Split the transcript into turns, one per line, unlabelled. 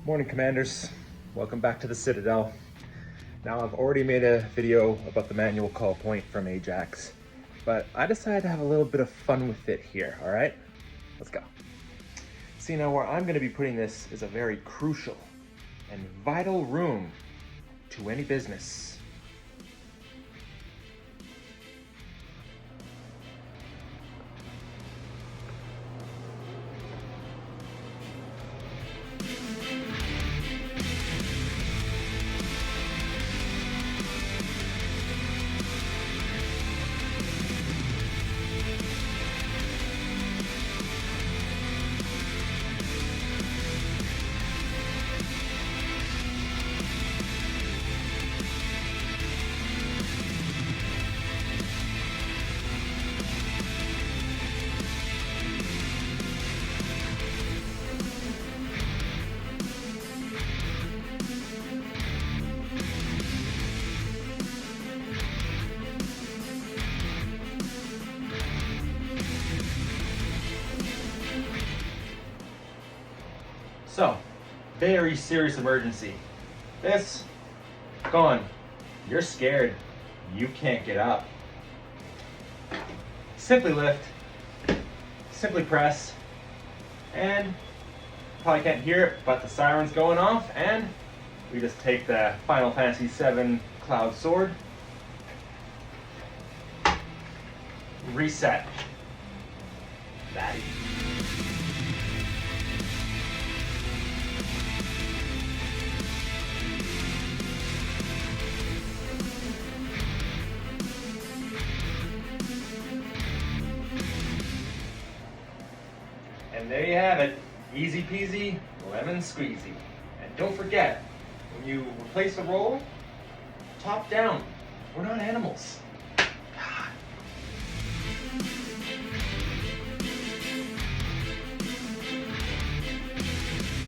Morning, Commanders. Welcome back to the Citadel. Now, I've already made a video about the manual call point from Ajax, but I decided to have a little bit of fun with it here, all right? Let's go. See, now where I'm going to be putting this is a very crucial and vital room to any business. So, very serious emergency. This, gone. You're scared. You can't get up. Simply lift, simply press, and probably can't hear it, but the siren's going off, and we just take the Final Fantasy VII Cloud Sword, reset. That easy. And there you have it, easy peasy, lemon squeezy. And don't forget, when you replace a roll, top down. We're not animals.